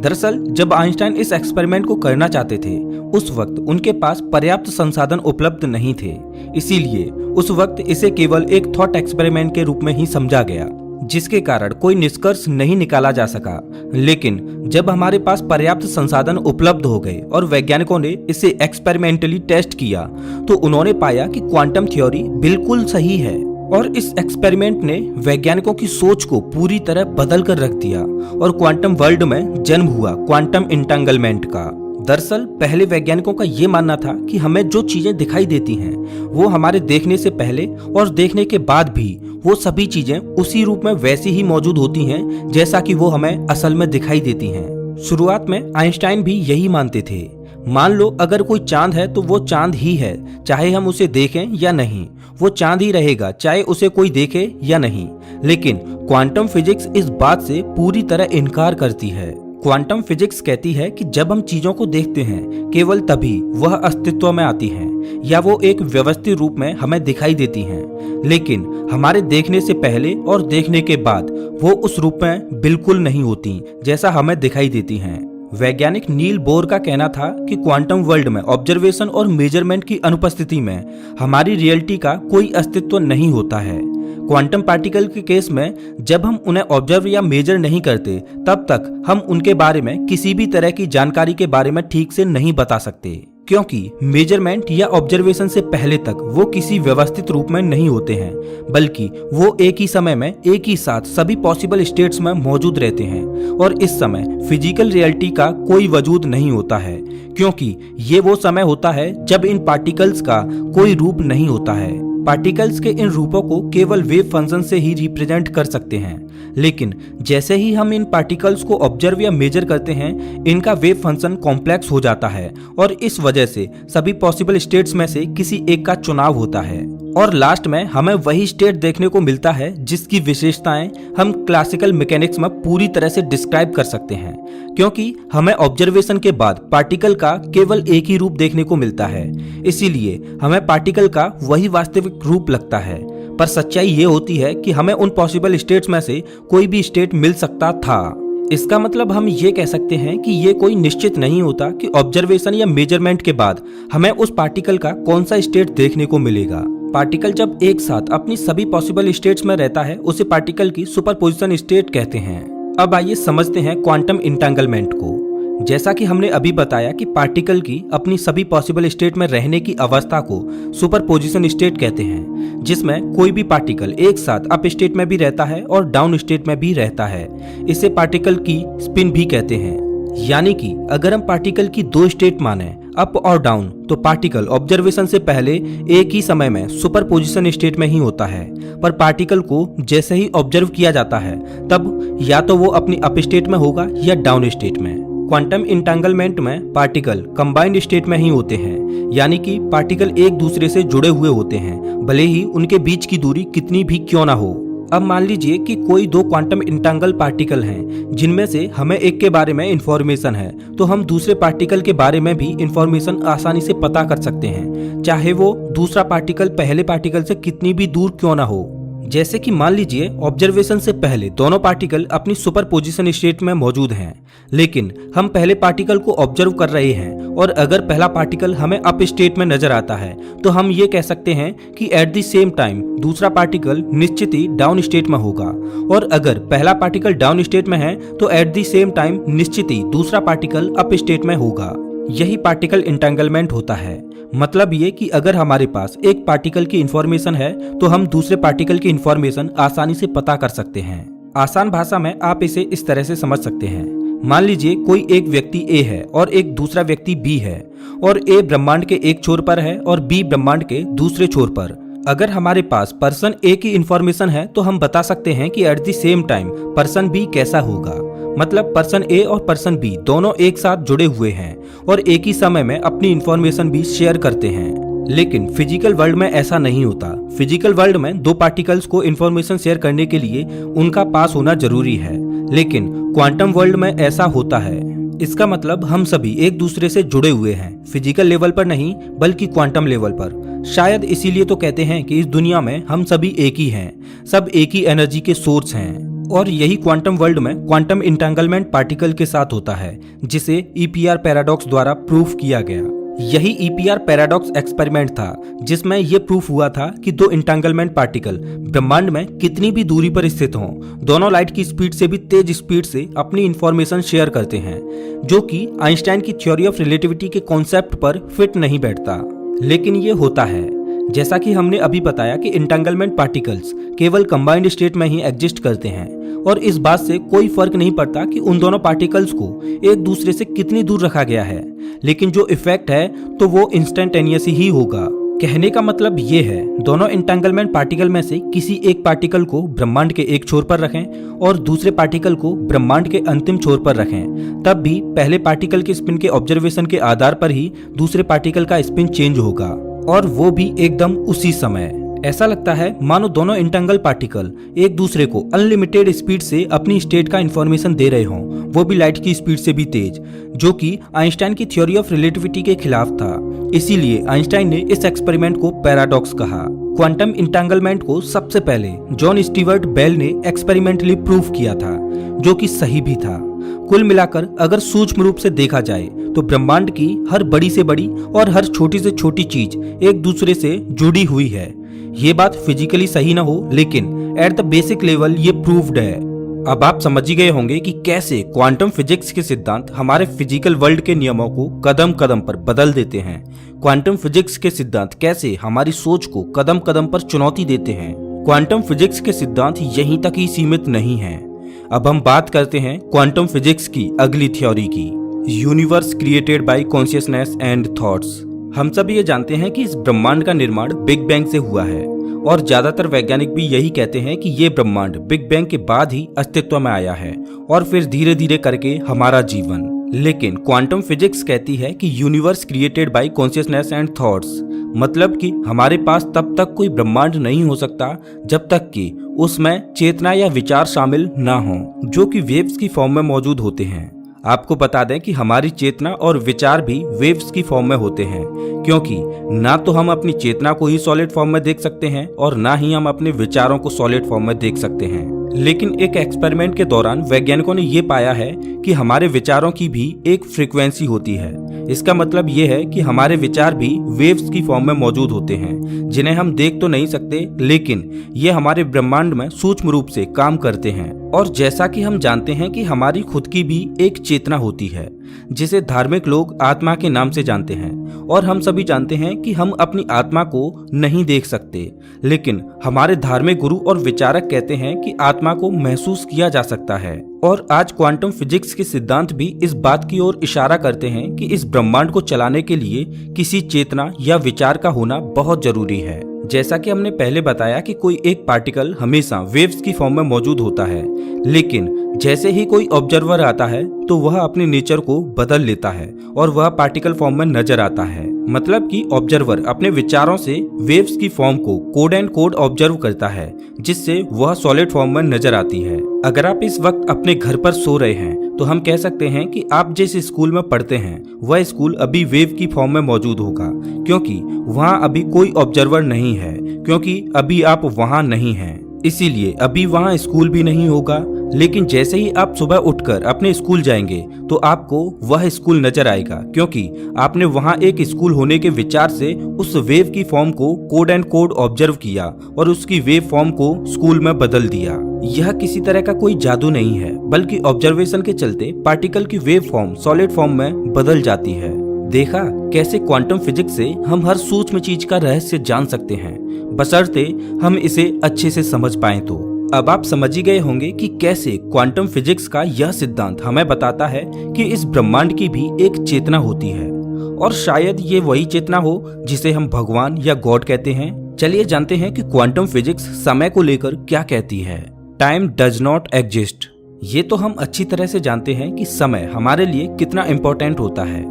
दरअसल जब आइंस्टाइन इस एक्सपेरिमेंट को करना चाहते थे उस वक्त उनके पास पर्याप्त संसाधन उपलब्ध नहीं थे, इसीलिए उस वक्त इसे केवल एक थॉट एक्सपेरिमेंट के रूप में ही समझा गया, जिसके कारण कोई निष्कर्ष नहीं निकाला जा सका। लेकिन जब हमारे पास पर्याप्त संसाधन उपलब्ध हो गए और वैज्ञानिकों ने इसे एक्सपेरिमेंटली टेस्ट किया तो उन्होंने पाया कि क्वांटम थ्योरी बिल्कुल सही है और इस एक्सपेरिमेंट ने वैज्ञानिकों की सोच को पूरी तरह बदल कर रख दिया और क्वांटम वर्ल्ड में जन्म हुआ क्वांटम इंटेंगलमेंट का। दरअसल पहले वैज्ञानिकों का ये मानना था कि हमें जो चीजें दिखाई देती हैं वो हमारे देखने से पहले और देखने के बाद भी वो सभी चीजें उसी रूप में वैसी ही मौजूद होती हैं जैसा कि वो हमें असल में दिखाई देती हैं। शुरुआत में आइंस्टाइन भी यही मानते थे। मान लो अगर कोई चांद है तो वो चांद ही है, चाहे हम उसे देखें या नहीं, वो चांद ही रहेगा चाहे उसे कोई देखे या नहीं। लेकिन क्वांटम फिजिक्स इस बात से पूरी तरह इनकार करती है। क्वांटम फिजिक्स कहती है कि जब हम चीजों को देखते हैं केवल तभी वह अस्तित्व में आती हैं या वो एक व्यवस्थित रूप में हमें दिखाई देती हैं, लेकिन हमारे देखने से पहले और देखने के बाद वो उस रूप में बिल्कुल नहीं होती जैसा हमें दिखाई देती हैं। वैज्ञानिक नील बोर का कहना था कि क्वांटम वर्ल्ड में ऑब्जर्वेशन और मेजरमेंट की अनुपस्थिति में हमारी रियलिटी का कोई अस्तित्व नहीं होता है। क्वांटम पार्टिकल के केस में जब हम उन्हें ऑब्जर्व या मेजर नहीं करते तब तक हम उनके बारे में किसी भी तरह की जानकारी के बारे में ठीक से नहीं बता सकते, क्योंकि मेजरमेंट या ऑब्जर्वेशन से पहले तक वो किसी व्यवस्थित रूप में नहीं होते हैं, बल्कि वो एक ही समय में एक ही साथ सभी पॉसिबल स्टेट्स में मौजूद रहते हैं और इस समय फिजिकल रियलिटी का कोई वजूद नहीं होता है, क्योंकि ये वो समय होता है जब इन पार्टिकल्स का कोई रूप नहीं होता है। पार्टिकल्स के इन रूपों को केवल वेव फंक्शन से ही रिप्रेजेंट कर सकते हैं, लेकिन जैसे ही हम इन पार्टिकल्स को ऑब्जर्व या मेजर करते हैं, इनका वेव फंक्शन कॉम्प्लेक्स हो जाता है और इस वजह से सभी पॉसिबल स्टेट्स में से किसी एक का चुनाव होता है और लास्ट में हमें वही स्टेट देखने को मिलता है जिसकी विशेषताएं हम क्लासिकल मैकेनिक्स में पूरी तरह से डिस्क्राइब कर सकते हैं, क्योंकि हमें ऑब्जर्वेशन के बाद पार्टिकल का केवल एक ही रूप देखने को मिलता है, इसीलिए हमें पार्टिकल का वही वास्तविक रूप लगता है। पर सच्चाई ये होती है कि हमें उन पॉसिबल स्टेट्स में से कोई भी स्टेट मिल सकता था। इसका मतलब हम ये कह सकते हैं कि ये कोई निश्चित नहीं होता कि ऑब्जर्वेशन या मेजरमेंट के बाद हमें उस पार्टिकल का कौन सा स्टेट देखने को मिलेगा। पार्टिकल जब एक साथ अपनी सभी पॉसिबल स्टेट्स में रहता है, उसे पार्टिकल की सुपरपोजिशन स्टेट कहते हैं। अब आइए समझते हैं क्वांटम इंटेंगलमेंट को। जैसा कि हमने अभी बताया कि पार्टिकल की अपनी सभी पॉसिबल स्टेट में रहने की अवस्था को सुपरपोजिशन स्टेट कहते हैं, जिसमें कोई भी पार्टिकल एक साथ अप स्टेट में भी रहता है और डाउन स्टेट में भी रहता है। इसे पार्टिकल की स्पिन भी कहते हैं। यानी कि अगर हम पार्टिकल की दो स्टेट माने, अप और डाउन, तो पार्टिकल ऑब्जर्वेशन से पहले एक ही समय में सुपरपोजिशन स्टेट में ही होता है, पर पार्टिकल को जैसे ही ऑब्जर्व किया जाता है तब या तो वो अपनी अप स्टेट में होगा या डाउन स्टेट में। क्वांटम इंटेंगलमेंट में पार्टिकल कंबाइंड स्टेट में ही होते हैं, यानी कि पार्टिकल एक दूसरे से जुड़े हुए होते हैं, भले ही उनके बीच की दूरी कितनी भी क्यों ना हो। अब मान लीजिए कि कोई दो क्वांटम इंटेंगल पार्टिकल हैं, जिनमें से हमें एक के बारे में इंफॉर्मेशन है, तो हम दूसरे पार्टिकल के बारे में भी इंफॉर्मेशन आसानी से पता कर सकते हैं, चाहे वो दूसरा पार्टिकल पहले पार्टिकल से कितनी भी दूर क्यों ना हो। जैसे कि मान लीजिए ऑब्जर्वेशन से पहले दोनों पार्टिकल अपनी सुपरपोजिशन स्टेट में मौजूद हैं, लेकिन हम पहले पार्टिकल को ऑब्जर्व कर रहे हैं और अगर पहला पार्टिकल हमें अप स्टेट में नजर आता है तो हम ये कह सकते हैं कि एट द सेम टाइम दूसरा पार्टिकल निश्चित ही डाउन स्टेट में होगा, और अगर पहला पार्टिकल डाउन स्टेट में है तो एट द सेम टाइम निश्चित ही दूसरा पार्टिकल अप स्टेट में होगा। यही पार्टिकल इंटेंगलमेंट होता है। मतलब ये कि अगर हमारे पास एक पार्टिकल की इंफॉर्मेशन है तो हम दूसरे पार्टिकल की इंफॉर्मेशन आसानी से पता कर सकते हैं। आसान भाषा में आप इसे इस तरह से समझ सकते हैं। मान लीजिए कोई एक व्यक्ति ए है और एक दूसरा व्यक्ति बी है, और ए ब्रह्मांड के एक छोर पर है और बी ब्रह्मांड के दूसरे छोर पर। अगर हमारे पास पर्सन ए की इंफॉर्मेशन है तो हम बता सकते हैं कि at the same time person be कैसा होगा। मतलब पर्सन ए और पर्सन बी दोनों एक साथ जुड़े हुए हैं और एक ही समय में अपनी इंफॉर्मेशन भी शेयर करते हैं। लेकिन फिजिकल वर्ल्ड में ऐसा नहीं होता। फिजिकल वर्ल्ड में दो पार्टिकल्स को इंफॉर्मेशन शेयर करने के लिए उनका पास होना जरूरी है, लेकिन क्वांटम वर्ल्ड में ऐसा होता है। इसका मतलब हम सभी एक दूसरे से जुड़े हुए हैं, फिजिकल लेवल पर नहीं बल्कि क्वांटम लेवल पर। शायद इसीलिए तो कहते हैं कि इस दुनिया में हम सभी एक ही हैं, सब एक ही एनर्जी के सोर्स हैं। और यही क्वांटम वर्ल्ड में क्वांटम इंटेंगलमेंट पार्टिकल के साथ होता है, जिसे ईपीआर पैराडॉक्स द्वारा प्रूफ किया गया। यही ईपीआर पैराडॉक्स एक्सपेरिमेंट था जिसमें यह प्रूफ हुआ था कि दो इंटेंगलमेंट पार्टिकल ब्रह्मांड में कितनी भी दूरी पर स्थित हों, दोनों लाइट की स्पीड से भी तेज स्पीड से अपनी इंफॉर्मेशन शेयर करते हैं, जो कि आइंस्टाइन की थ्योरी ऑफ रिलेटिविटी के कॉन्सेप्ट पर फिट नहीं बैठता, लेकिन ये होता है। जैसा कि हमने अभी बताया कि इंटेंगलमेंट पार्टिकल्स केवल कंबाइंड स्टेट में ही एग्जिस्ट करते हैं, और इस बात से कोई फर्क नहीं पड़ता कि उन दोनों पार्टिकल्स को एक दूसरे से कितनी दूर रखा गया है, लेकिन जो इफेक्ट है तो वो इंस्टेंटेनियस ही होगा। कहने का मतलब ये है, दोनों इंटेंगलमेंट पार्टिकल में से किसी एक पार्टिकल को ब्रह्मांड के एक छोर पर रखें और दूसरे पार्टिकल को ब्रह्मांड के अंतिम छोर पर रखें, तब भी पहले पार्टिकल के स्पिन के ऑब्जर्वेशन के आधार पर ही दूसरे पार्टिकल का स्पिन चेंज होगा, और वो भी एकदम उसी समय। ऐसा लगता है मानो दोनों इंटेंगल पार्टिकल एक दूसरे को अनलिमिटेड स्पीड से अपनी स्टेट का इंफॉर्मेशन दे रहे हों, वो भी लाइट की स्पीड से भी तेज, जो कि आइंस्टाइन की थ्योरी ऑफ रिलेटिविटी के खिलाफ था। इसीलिए आइंस्टाइन ने इस एक्सपेरिमेंट को पैराडॉक्स कहा। क्वांटम इंटेंगलमेंट को सबसे पहले जॉन स्टीवर्ट बेल ने एक्सपेरिमेंटली प्रूफ किया था, जो कि सही भी था। कुल मिलाकर अगर सूक्ष्म रूप से देखा जाए तो ब्रह्मांड की हर बड़ी से बड़ी और हर छोटी से छोटी चीज एक दूसरे से जुड़ी हुई है। ये बात फिजिकली सही ना हो, लेकिन एट द बेसिक लेवल ये प्रूव्ड है। अब आप समझ ही गए होंगे कि कैसे क्वांटम फिजिक्स के सिद्धांत हमारे फिजिकल वर्ल्ड के नियमों को कदम कदम पर बदल देते हैं। क्वांटम फिजिक्स के सिद्धांत कैसे हमारी सोच को कदम कदम पर चुनौती देते हैं। क्वांटम फिजिक्स के सिद्धांत यहीं तक ही सीमित नहीं हैं। अब हम बात करते हैं क्वांटम फिजिक्स की अगली थ्योरी की, universe created by consciousness and thoughts. हम सब ये जानते हैं कि इस ब्रह्मांड का निर्माण बिग बैंग से हुआ है। और ज्यादातर वैज्ञानिक भी यही कहते हैं कि ये ब्रह्मांड बिग बैंग के बाद ही अस्तित्व में आया है और फिर धीरे धीरे करके हमारा जीवन। लेकिन क्वांटम फिजिक्स कहती है कि universe created by consciousness and thoughts, मतलब कि हमारे पास तब तक कोई ब्रह्मांड नहीं हो सकता जब तक कि उसमें चेतना या विचार शामिल ना हो, जो कि वेव्स की फॉर्म में मौजूद होते हैं। आपको बता दें कि हमारी चेतना और विचार भी वेव्स की फॉर्म में होते हैं, क्योंकि ना तो हम अपनी चेतना को ही सॉलिड फॉर्म में देख सकते हैं और ना ही हम अपने विचारों को सॉलिड फॉर्म में देख सकते हैं। लेकिन एक एक्सपेरिमेंट के दौरान वैज्ञानिकों ने ये पाया है कि हमारे विचारों की भी एक फ्रीक्वेंसी होती है। इसका मतलब ये है कि हमारे विचार भी वेव्स की फॉर्म में मौजूद होते हैं, जिन्हें हम देख तो नहीं सकते, लेकिन ये हमारे ब्रह्मांड में सूक्ष्म रूप से काम करते हैं। और जैसा कि हम जानते हैं कि हमारी खुद की भी एक चेतना होती है, जिसे धार्मिक लोग आत्मा के नाम से जानते हैं, और हम सभी जानते हैं कि हम अपनी आत्मा को नहीं देख सकते, लेकिन हमारे धार्मिक गुरु और विचारक कहते हैं कि आत्मा को महसूस किया जा सकता है। और आज क्वांटम फिजिक्स के सिद्धांत भी इस बात की ओर इशारा करते हैं कि इस ब्रह्मांड को चलाने के लिए किसी चेतना या विचार का होना बहुत जरूरी है। जैसा कि हमने पहले बताया कि कोई एक पार्टिकल हमेशा वेव्स की फॉर्म में मौजूद होता है, लेकिन जैसे ही कोई ऑब्जर्वर आता है तो वह अपने नेचर को बदल लेता है और वह पार्टिकल फॉर्म में नजर आता है। मतलब कि ऑब्जर्वर अपने विचारों से वेव्स की फॉर्म को कोड एंड कोड ऑब्जर्व करता है, जिससे वह सॉलिड फॉर्म में नजर आती है। अगर आप इस वक्त अपने घर पर सो रहे हैं तो हम कह सकते हैं कि आप जिस स्कूल में पढ़ते हैं वह स्कूल अभी वेव की फॉर्म में मौजूद होगा, क्योंकि वहाँ अभी कोई ऑब्जर्वर नहीं है, क्योंकि अभी आप वहाँ नहीं हैं, इसीलिए अभी वहाँ स्कूल भी नहीं होगा। लेकिन जैसे ही आप सुबह उठकर अपने स्कूल जाएंगे तो आपको वह स्कूल नजर आएगा, क्योंकि आपने वहाँ एक स्कूल होने के विचार से उस वेव की फॉर्म को कोड एंड कोड ऑब्जर्व किया और उसकी वेव फॉर्म को स्कूल में बदल दिया। यह किसी तरह का कोई जादू नहीं है, बल्कि ऑब्जर्वेशन के चलते पार्टिकल की वेव फॉर्म सॉलिड फॉर्म में बदल जाती है। देखा कैसे क्वांटम फिजिक्स से हम हर सूक्ष्म चीज का रहस्य जान सकते हैं, बशर्ते हम इसे अच्छे से समझ पाएं। तो अब आप समझ ही गए होंगे कि कैसे क्वांटम फिजिक्स का यह सिद्धांत हमें बताता है कि इस ब्रह्मांड की भी एक चेतना होती है, और शायद ये वही चेतना हो जिसे हम भगवान या गॉड कहते हैं। चलिए जानते हैं कि क्वांटम फिजिक्स समय को लेकर क्या कहती है। Time does not exist. ये तो हम अच्छी तरह से जानते हैं कि समय हमारे लिए कितना इम्पोर्टेंट होता है।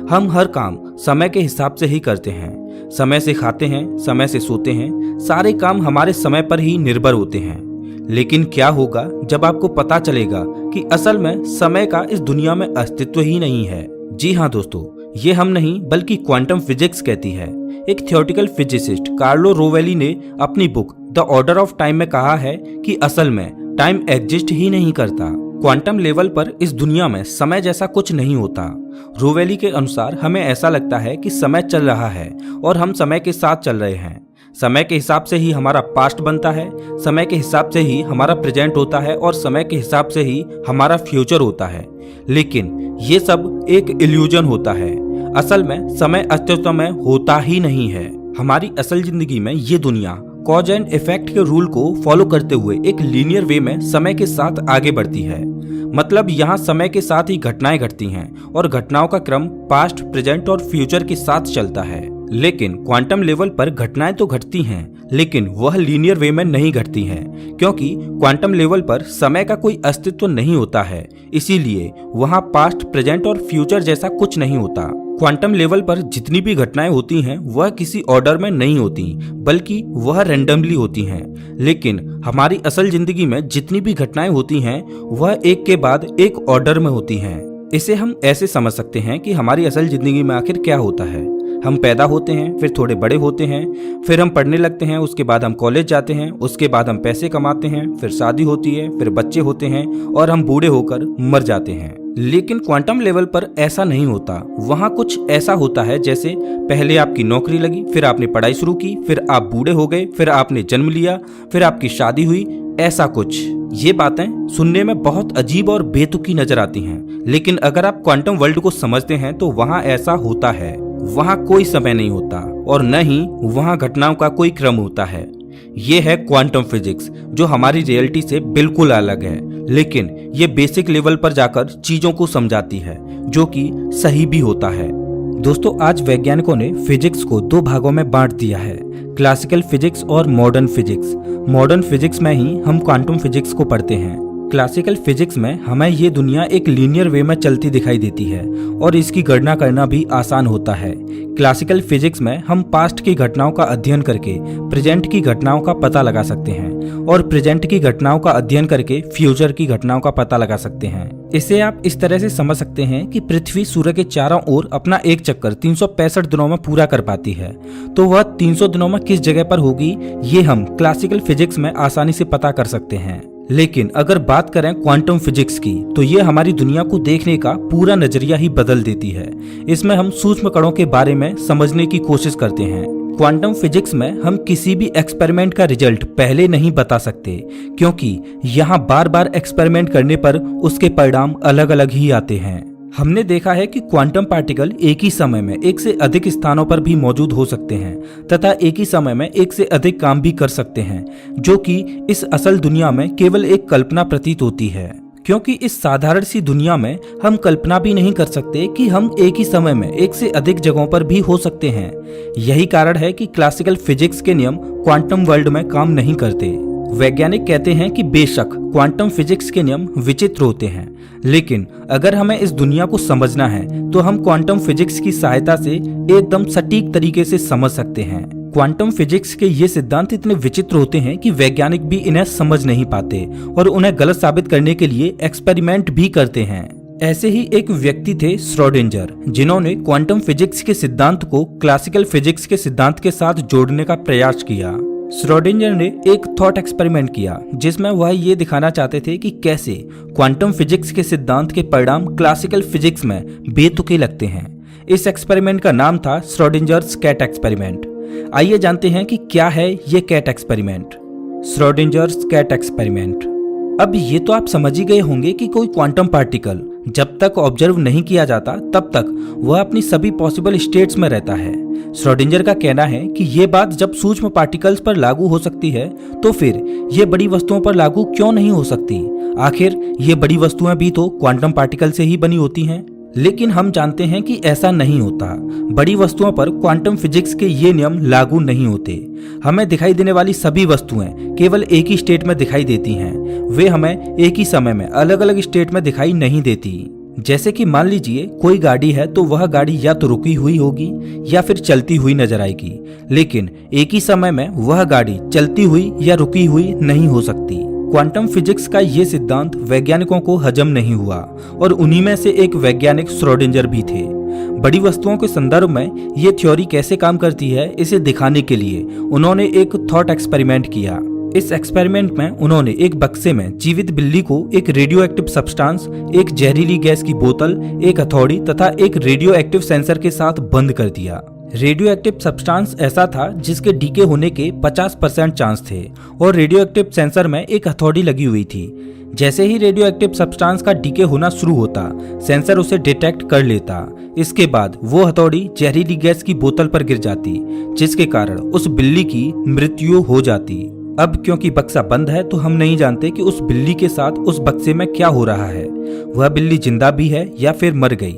हम हर काम समय के हिसाब से ही करते हैं, समय से खाते हैं, समय से सोते हैं, सारे काम हमारे समय पर ही निर्भर होते हैं। लेकिन क्या होगा जब आपको पता चलेगा कि असल में समय का इस दुनिया में अस्तित्व ही नहीं है। जी हाँ दोस्तों, ये हम नहीं बल्कि क्वांटम फिजिक्स कहती है। एक थियोरेटिकल फिजिसिस्ट कार्लो रोवेली ने अपनी book the order of time में कहा है कि असल में टाइम एग्जिस्ट ही नहीं करता। क्वांटम लेवल पर इस दुनिया में समय जैसा कुछ नहीं होता। रोवेली के अनुसार हमें ऐसा लगता है कि समय चल रहा है और हम समय के साथ चल रहे हैं। समय के हिसाब से ही हमारा पास्ट बनता है, समय के हिसाब से ही हमारा प्रेजेंट होता है और समय के हिसाब से ही हमारा फ्यूचर होता है। लेकिन ये सब एक इल्यूजन होता है। असल में समय अस्तित्व में होता ही नहीं है। हमारी असल जिंदगी में ये दुनिया कॉज एंड इफेक्ट के रूल को फॉलो करते हुए एक लीनियर वे में समय के साथ आगे बढ़ती है। मतलब यहाँ समय के साथ ही घटनाएं घटती हैं और घटनाओं का क्रम पास्ट, प्रेजेंट और फ्यूचर के साथ चलता है। लेकिन क्वांटम लेवल पर घटनाएं तो घटती हैं, लेकिन वह लीनियर वे में नहीं घटती हैं, क्योंकि क्वांटम लेवल पर समय का कोई अस्तित्व नहीं होता है। इसीलिए वहाँ पास्ट, प्रेजेंट और फ्यूचर जैसा कुछ नहीं होता। क्वांटम लेवल पर जितनी भी घटनाएं होती हैं वह किसी ऑर्डर में नहीं होती, बल्कि वह रैंडमली होती हैं। लेकिन हमारी असल जिंदगी में जितनी भी घटनाएं होती हैं वह एक के बाद एक ऑर्डर में होती हैं। इसे हम ऐसे समझ सकते हैं कि हमारी असल जिंदगी में आखिर क्या होता है। हम पैदा होते हैं, फिर थोड़े बड़े होते हैं, फिर हम पढ़ने लगते हैं, उसके बाद हम कॉलेज जाते हैं, उसके बाद हम पैसे कमाते हैं, फिर शादी होती है, फिर बच्चे होते हैं और हम बूढ़े होकर मर जाते हैं। लेकिन क्वांटम लेवल पर ऐसा नहीं होता। वहाँ कुछ ऐसा होता है जैसे पहले आपकी नौकरी लगी, फिर आपने पढ़ाई शुरू की, फिर आप बूढ़े हो गए, फिर आपने जन्म लिया, फिर आपकी शादी हुई, ऐसा कुछ। ये बातें सुनने में बहुत अजीब और बेतुकी नजर आती हैं, लेकिन अगर आप क्वांटम वर्ल्ड को समझते हैं तो वहाँ ऐसा होता है। वहाँ कोई समय नहीं होता और न ही वहाँ घटनाओं का कोई क्रम होता है। ये है क्वांटम फिजिक्स, जो हमारी रियलिटी से बिल्कुल अलग है, लेकिन ये बेसिक लेवल पर जाकर चीजों को समझाती है, जो कि सही भी होता है। दोस्तों, आज वैज्ञानिकों ने फिजिक्स को दो भागों में बांट दिया है, क्लासिकल फिजिक्स और मॉडर्न फिजिक्स। मॉडर्न फिजिक्स में ही हम क्वांटम फिजिक्स को पढ़ते हैं। क्लासिकल फिजिक्स में हमें ये दुनिया एक लीनियर वे में चलती दिखाई देती है और इसकी गणना करना भी आसान होता है। क्लासिकल फिजिक्स में हम पास्ट की घटनाओं का अध्ययन करके प्रेजेंट की घटनाओं का पता लगा सकते हैं और प्रेजेंट की घटनाओं का अध्ययन करके फ्यूचर की घटनाओं का पता लगा सकते हैं। इसे आप इस तरह से समझ सकते हैं कि पृथ्वी सूर्य के चारों ओर अपना एक चक्कर 365 दिनों में पूरा कर पाती है, तो वह 300 दिनों में किस जगह पर होगी ये हम क्लासिकल फिजिक्स में आसानी से पता कर सकते हैं। लेकिन अगर बात करें क्वांटम फिजिक्स की, तो ये हमारी दुनिया को देखने का पूरा नजरिया ही बदल देती है। इसमें हम सूक्ष्म कणों के बारे में समझने की कोशिश करते हैं। क्वांटम फिजिक्स में हम किसी भी एक्सपेरिमेंट का रिजल्ट पहले नहीं बता सकते, क्योंकि यहाँ बार बार एक्सपेरिमेंट करने पर उसके परिणाम अलग अलग ही आते हैं। हमने देखा है कि क्वांटम पार्टिकल एक ही समय में एक से अधिक स्थानों पर भी मौजूद हो सकते हैं तथा एक ही समय में एक से अधिक काम भी कर सकते हैं, जो कि इस असल दुनिया में केवल एक कल्पना प्रतीत होती है। क्योंकि इस साधारण सी दुनिया में हम कल्पना भी नहीं कर सकते कि हम एक ही समय में एक से अधिक जगहों पर भी हो सकते हैं। यही कारण है कि क्लासिकल फिजिक्स के नियम क्वांटम वर्ल्ड में काम नहीं करते। वैज्ञानिक कहते हैं कि बेशक क्वांटम फिजिक्स के नियम विचित्र होते हैं, लेकिन अगर हमें इस दुनिया को समझना है तो हम क्वांटम फिजिक्स की सहायता से एकदम सटीक तरीके से समझ सकते हैं। क्वांटम फिजिक्स के ये सिद्धांत इतने विचित्र होते हैं कि वैज्ञानिक भी इन्हें समझ नहीं पाते और उन्हें गलत साबित करने के लिए एक्सपेरिमेंट भी करते हैं। ऐसे ही एक व्यक्ति थे श्रोडिंजर, जिन्होंने क्वांटम फिजिक्स के सिद्धांत को क्लासिकल फिजिक्स के सिद्धांत के साथ जोड़ने का प्रयास किया। श्रोडिंजर ने एक थॉट एक्सपेरिमेंट किया जिसमें वह ये दिखाना चाहते थे कि कैसे क्वांटम फिजिक्स के सिद्धांत के परिणाम क्लासिकल फिजिक्स में बेतुके लगते हैं। इस एक्सपेरिमेंट का नाम था श्रोडिंजर्स कैट एक्सपेरिमेंट। आइए जानते हैं कि क्या है ये cat experiment. Schrodinger's cat experiment. अब ये तो आप समझ ही गए होंगे कि कोई क्वांटम पार्टिकल जब तक ऑब्जर्व नहीं किया जाता तब तक वह अपनी सभी पॉसिबल स्टेट्स में रहता है। श्रोडिंजर का कहना है कि ये बात जब सूक्ष्म पार्टिकल्स पर लागू हो सकती है तो फिर ये बड़ी वस्तुओं पर लागू क्यों नहीं हो सकती? आखिर ये बड़ी वस्तुएं भी तो क्वांटम पार्टिकल से ही बनी होती हैं। लेकिन हम जानते हैं कि ऐसा नहीं होता। बड़ी वस्तुओं पर क्वांटम फिजिक्स के ये नियम लागू नहीं होते। हमें दिखाई देने वाली सभी वस्तुएं केवल एक ही स्टेट में दिखाई देती हैं। वे हमें एक ही समय में अलग अलग स्टेट में दिखाई नहीं देती। जैसे कि मान लीजिए कोई गाड़ी है तो वह गाड़ी या तो रुकी हुई होगी या फिर चलती हुई नजर आएगी, लेकिन एक ही समय में वह गाड़ी चलती हुई या रुकी हुई नहीं हो सकती। क्वांटम फिजिक्स का ये सिद्धांत वैज्ञानिकों को हजम नहीं हुआ और उन्हीं में से एक वैज्ञानिक श्रोडिंजर भी थे। बड़ी वस्तुओं के संदर्भ में ये थ्योरी कैसे काम करती है इसे दिखाने के लिए उन्होंने एक थॉट एक्सपेरिमेंट किया। इस एक्सपेरिमेंट में उन्होंने एक बक्से में जीवित बिल्ली को एक रेडियो एक्टिव सब्सटेंस, एक जहरीली गैस की बोतल, एक हथौड़ी तथा एक रेडियो एक्टिव सेंसर के साथ बंद कर दिया। रेडियो एक्टिव सब्सटेंस ऐसा था जिसके डीके होने के 50% चांस थे और रेडियो एक्टिव सेंसर में एक हथौड़ी लगी हुई थी। जैसे ही रेडियो एक्टिव सब्सटेंस का डीके होना शुरू होता, सेंसर उसे डिटेक्ट कर लेता। इसके बाद वो हथौड़ी जहरीली गैस की बोतल पर गिर जाती, जिसके कारण उस बिल्ली की मृत्यु हो जाती। अब क्योंकि बक्सा बंद है तो हम नहीं जानते कि उस बिल्ली के साथ उस बक्से में क्या हो रहा है। वह बिल्ली जिंदा भी है या फिर मर गई।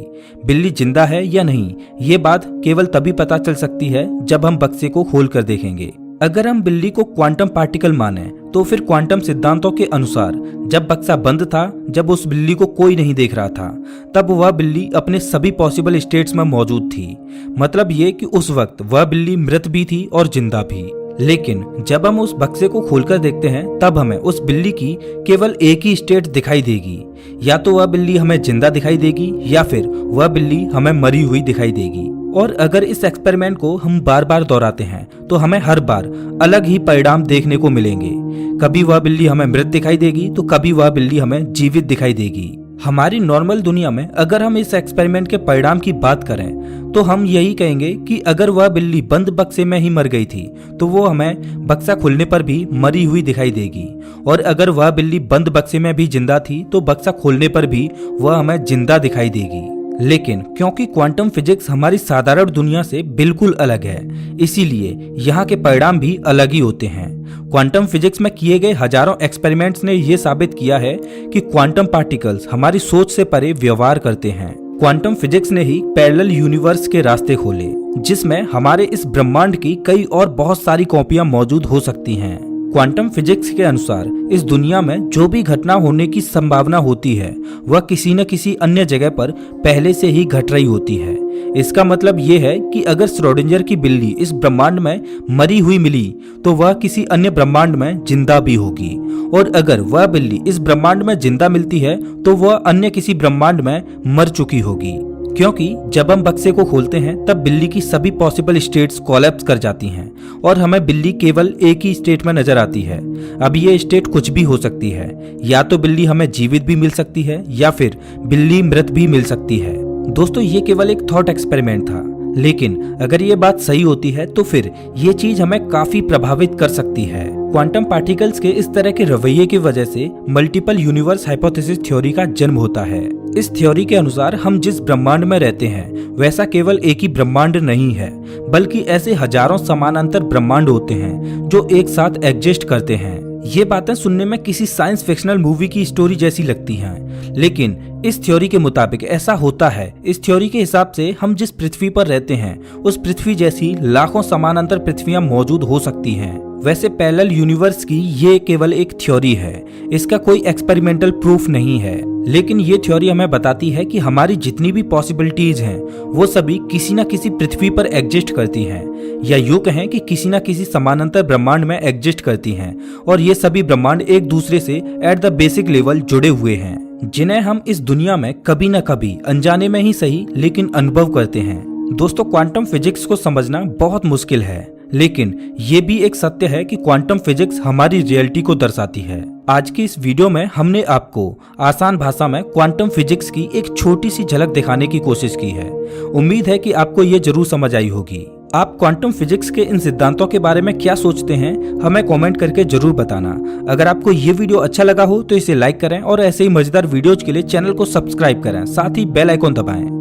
बिल्ली जिंदा है या नहीं, ये बात केवल तभी पता चल सकती है जब हम बक्से को खोलकर देखेंगे। अगर हम बिल्ली को क्वांटम पार्टिकल माने तो फिर क्वांटम सिद्धांतों के अनुसार जब बक्सा बंद था, जब उस बिल्ली को कोई नहीं देख रहा था, तब वह बिल्ली अपने सभी पॉसिबल स्टेट्स में मौजूद थी। मतलब ये कि उस वक्त वह बिल्ली मृत भी थी और जिंदा भी। लेकिन जब हम उस बक्से को खोलकर देखते हैं तब हमें उस बिल्ली की केवल एक ही स्टेट दिखाई देगी। या तो वह बिल्ली हमें जिंदा दिखाई देगी या फिर वह बिल्ली हमें मरी हुई दिखाई देगी। और अगर इस एक्सपेरिमेंट को हम बार बार दोहराते हैं तो हमें हर बार अलग ही परिणाम देखने को मिलेंगे। कभी वह बिल्ली हमें मृत दिखाई देगी तो कभी वह बिल्ली हमें जीवित दिखाई देगी। हमारी नॉर्मल दुनिया में अगर हम इस एक्सपेरिमेंट के परिणाम की बात करें तो हम यही कहेंगे कि अगर वह बिल्ली बंद बक्से में ही मर गई थी तो वो हमें बक्सा खुलने पर भी मरी हुई दिखाई देगी, और अगर वह बिल्ली बंद बक्से में भी जिंदा थी तो बक्सा खोलने पर भी वह हमें जिंदा दिखाई देगी। लेकिन क्योंकि क्वांटम फिजिक्स हमारी साधारण दुनिया से बिल्कुल अलग है, इसीलिए यहाँ के परिणाम भी अलग ही होते हैं। क्वांटम फिजिक्स में किए गए हजारों एक्सपेरिमेंट्स ने यह साबित किया है कि क्वांटम पार्टिकल्स हमारी सोच से परे व्यवहार करते हैं। क्वांटम फिजिक्स ने ही पैरेलल यूनिवर्स के रास्ते खोले, जिसमें हमारे इस ब्रह्मांड की कई और बहुत सारी कॉपियां मौजूद हो सकती हैं। क्वांटम फिजिक्स के अनुसार इस दुनिया में जो भी घटना होने की संभावना होती है वह किसी न किसी अन्य जगह पर पहले से ही घट रही होती है। इसका मतलब ये है कि अगर श्रोडिंगर की बिल्ली इस ब्रह्मांड में मरी हुई मिली तो वह किसी अन्य ब्रह्मांड में जिंदा भी होगी, और अगर वह बिल्ली इस ब्रह्मांड में जिंदा मिलती है तो वह अन्य किसी ब्रह्मांड में मर चुकी होगी। क्योंकि जब हम बक्से को खोलते हैं तब बिल्ली की सभी पॉसिबल स्टेट्स कोलैप्स कर जाती हैं और हमें बिल्ली केवल एक ही स्टेट में नजर आती है। अब ये स्टेट कुछ भी हो सकती है, या तो बिल्ली हमें जीवित भी मिल सकती है या फिर बिल्ली मृत भी मिल सकती है। दोस्तों, ये केवल एक थॉट एक्सपेरिमेंट था, लेकिन अगर ये बात सही होती है तो फिर ये चीज हमें काफी प्रभावित कर सकती है। क्वांटम पार्टिकल्स के इस तरह के रवैये की वजह से मल्टीपल यूनिवर्स हाइपोथेसिस थ्योरी का जन्म होता है। इस थ्योरी के अनुसार हम जिस ब्रह्मांड में रहते हैं वैसा केवल एक ही ब्रह्मांड नहीं है, बल्कि ऐसे हजारों समानांतर ब्रह्मांड होते हैं जो एक साथ एग्जिस्ट करते हैं। ये बातें सुनने में किसी साइंस फिक्शनल मूवी की स्टोरी जैसी लगती हैं, लेकिन इस थ्योरी के मुताबिक ऐसा होता है। इस थ्योरी के हिसाब से हम जिस पृथ्वी पर रहते हैं उस पृथ्वी जैसी लाखों समानांतर पृथ्वियां मौजूद हो सकती हैं। वैसे पैरेलल यूनिवर्स की ये केवल एक थ्योरी है, इसका कोई एक्सपेरिमेंटल प्रूफ नहीं है, लेकिन ये थ्योरी हमें बताती है कि हमारी जितनी भी पॉसिबिलिटीज हैं वो सभी किसी न किसी पृथ्वी पर एग्जिस्ट करती हैं, या यूं कहें कि किसी न किसी समानांतर ब्रह्मांड में एग्जिस्ट करती हैं, और ये सभी ब्रह्मांड एक दूसरे से एट द बेसिक लेवल जुड़े हुए हैं, जिन्हें हम इस दुनिया में कभी न कभी अनजाने में ही सही लेकिन अनुभव करते हैं। दोस्तों, क्वांटम फिजिक्स को समझना बहुत मुश्किल है, लेकिन ये भी एक सत्य है कि क्वांटम फिजिक्स हमारी रियलिटी को दर्शाती है। आज की इस वीडियो में हमने आपको आसान भाषा में क्वांटम फिजिक्स की एक छोटी सी झलक दिखाने की कोशिश की है। उम्मीद है कि आपको ये जरूर समझ आई होगी। आप क्वांटम फिजिक्स के इन सिद्धांतों के बारे में क्या सोचते हैं, हमें कमेंट करके जरूर बताना। अगर आपको ये वीडियो अच्छा लगा हो तो इसे लाइक करें और ऐसे ही मजेदार वीडियोज के लिए चैनल को सब्सक्राइब करें, साथ ही बेल आइकॉन दबाएं।